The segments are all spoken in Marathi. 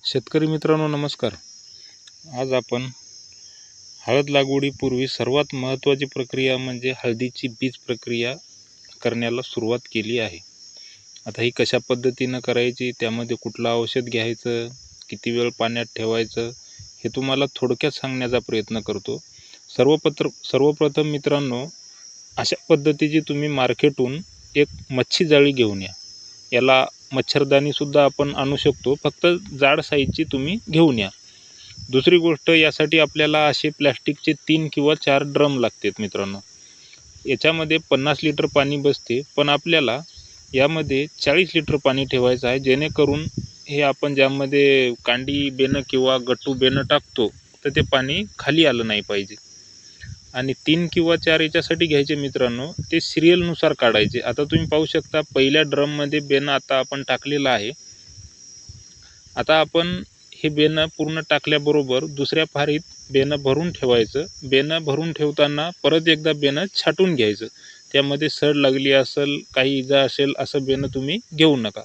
शेतकरी मित्रांनो नमस्कार. आज आपण हळद लागवडीपूर्वी सर्वात महत्त्वाची प्रक्रिया म्हणजे हळदीची बीज प्रक्रिया करण्याला सुरुवात केली आहे. आता ही कशा पद्धतीनं करायची, त्यामध्ये कुठलं औषध घ्यायचं, किती वेळ पाण्यात ठेवायचं, हे तुम्हाला थोडक्यात सांगण्याचा प्रयत्न करतो. सर्वप्रथम मित्रांनो, अशा पद्धतीची तुम्ही मार्केटहून एक मच्छी जाळी घेऊन या. याला मच्छरदाणीसुद्धा आपण आणू शकतो, फक्त जाड साईजची तुम्ही घेऊन या. दुसरी गोष्ट, यासाठी आपल्याला असे प्लॅस्टिकचे 3 किंवा 4 ड्रम लागतात मित्रांनो. याच्यामध्ये 50 लिटर पाणी बसते, पण आपल्याला यामध्ये 40 लिटर पाणी ठेवायचं आहे, जेणेकरून हे आपण ज्यामध्ये कांडी बेणं किंवा गट्टू बेणं टाकतो तर ते पाणी खाली आलं नाही पाहिजे. आणि 3 किंवा 4 याच्यासाठी घ्यायचे मित्रांनो, ते सिरियलनुसार काढायचे. आता तुम्ही पाहू शकता, पहिल्या ड्रममध्ये बेणं आता आपण टाकलेलं आहे. आता आपण हे बेणं पूर्ण टाकल्याबरोबर दुसऱ्या फारीत बेणं भरून ठेवायचं. बेणं भरून ठेवताना परत एकदा बेणं छाटून घ्यायचं. त्यामध्ये सड लागली असेल, काही इजा असेल, असं बेणं तुम्ही घेऊ नका.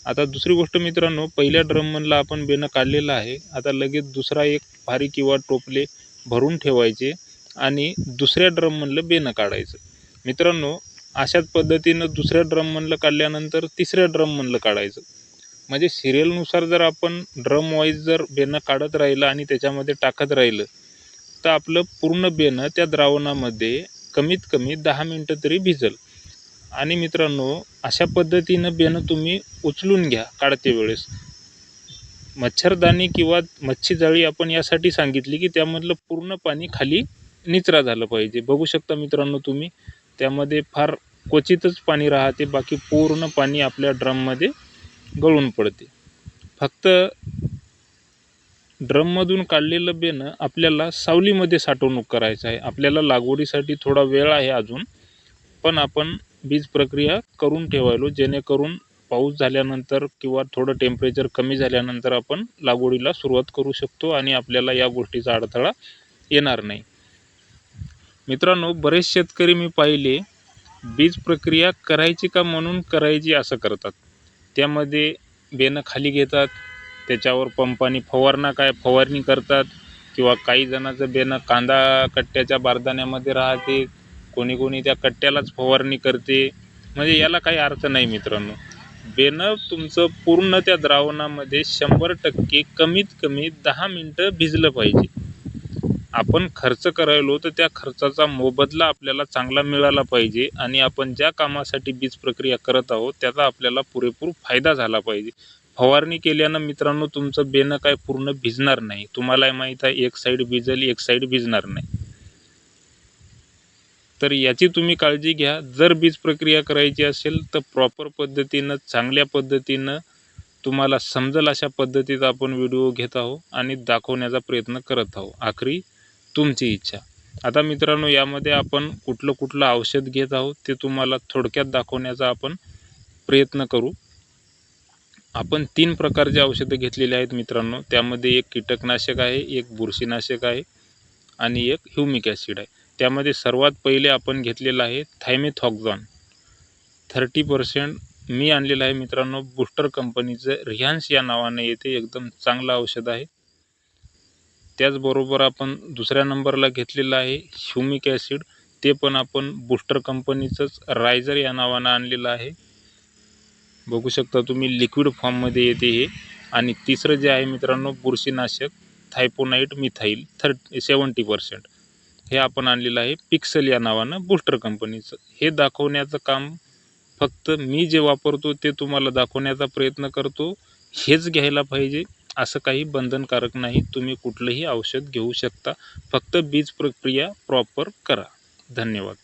आता दुसरी गोष्ट मित्रांनो, पहिल्या ड्रममधला आपण बेणं काढलेलं आहे. आता लगेच दुसरा एक फारी किंवा टोपले भरून ठेवायचे आणि दुसऱ्या ड्रममधलं बेणं काढायचं. मित्रांनो, अशाच पद्धतीनं दुसऱ्या ड्रममधलं काढल्यानंतर तिसऱ्या ड्रममधलं काढायचं. म्हणजे सिरियलनुसार जर आपण ड्रम वाईज जर बेणं काढत राहिलं आणि त्याच्यामध्ये टाकत राहिलं तर आपलं पूर्ण बेणं त्या द्रावणामध्ये कमीत कमी 10 मिनटं तरी भिजल. आणि मित्रांनो, अशा पद्धतीनं बेणं तुम्ही उचलून घ्या काढते वेळेस. मच्छरदाणी किंवा मच्छी जाळी आपण यासाठी सांगितली की त्यामधलं पूर्ण पाणी खाली निचरा झालं पाहिजे. बघू शकता मित्रांनो तुम्ही, त्यामध्ये फार क्वचितच पाणी राहते, बाकी पूर्ण पाणी आपल्या ड्रममध्ये गळून पडते. फक्त ड्रममधून काढलेलं बेणं आपल्याला सावलीमध्ये साठवणूक करायचं आहे. आपल्याला लागवडीसाठी थोडा वेळ आहे अजून, पण आपण बीज प्रक्रिया करून ठेवायलो, जेणेकरून पाऊस झाल्यानंतर किंवा थोडं टेम्परेचर कमी झाल्यानंतर आपण लागवडीला सुरुवात करू शकतो आणि आपल्याला या गोष्टीचा अडथळा येणार नाही. मित्रांनो, बरेच शेतकरी मी पाहिले बीज प्रक्रिया करायची का म्हणून करायची असं करतात. त्यामध्ये बेणं खाली घेतात, त्याच्यावर पंपानी फवारणी करतात, किंवा काही जणांचं बेणं कांदा कट्ट्याच्या बारदाण्यामध्ये राहते, कोणी त्या कट्ट्यालाच फवारणी करते. म्हणजे याला काही अर्थ नाही मित्रांनो. बेणं तुमचं पूर्ण त्या द्रावणामध्ये 100% कमीत कमी 10 मिनटं भिजलं पाहिजे. आपण खर्च करायलो तर त्या खर्चाचा मोबदला आपल्याला चांगला मिळाला पाहिजे आणि आपण ज्या कामासाठी बीज प्रक्रिया करत आहोत त्याचा आपल्याला पुरेपूर फायदा झाला पाहिजे. फवारणी केल्यानं मित्रांनो तुमचं बेणं काय पूर्ण भिजणार नाही. तुम्हालाही माहीत आहे, एक साईड भिजेल, एक साईड भिजणार नाही. तर याची तुम्ही काळजी घ्या. जर बीज प्रक्रिया करायची असेल तर प्रॉपर पद्धतीनं, चांगल्या पद्धतीनं तुम्हाला समजेल अशा पद्धतीत आपण व्हिडिओ घेत आहोत आणि दाखवण्याचा प्रयत्न करत आहोत. आखरी तुमची इच्छा. आता मित्रांनो, यामध्ये आपण कुठलं औषध घेत आहोत ते तुम्हाला थोडक्यात दाखवण्याचा आपण प्रयत्न करू. आपण 3 प्रकारचे औषधं घेतलेले आहेत मित्रांनो. त्यामध्ये एक कीटकनाशक आहे, एक बुरशीनाशक आहे आणि एक ह्युमिक ॲसिड आहे. त्यामध्ये सर्वात पहिले आपण घेतलेलं आहे थायमेथॉक्झॉन 30%. मी आणलेलं आहे मित्रांनो बूस्टर कंपनीचं, रिहान्स या नावाने येते. एकदम चांगलं औषध आहे. त्याचबरोबर आपण दुसऱ्या नंबरला घेतलेलं आहे ह्युमिक ॲसिड. ते पण आपण बूस्टर कंपनीचंच रायझर या नावानं आणलेलं आहे. बघू शकता तुम्ही, लिक्विड फॉर्ममध्ये येते हे. आणि तिसरं जे आहे मित्रांनो बुरशीनाशक थायपोनाइट मिथाईल 70%. हे आपण आणलेलं आहे पिक्सल या नावानं बूस्टर कंपनीचं. हे दाखवण्याचं काम फक्त मी जे वापरतो ते तुम्हाला दाखवण्याचा प्रयत्न करतो. हेच घ्यायला पाहिजे असं काही बंधनकारक नाही. तुम्ही कुठलंही औषध घेऊ शकता, फक्त बीज प्रक्रिया प्रॉपर करा. धन्यवाद.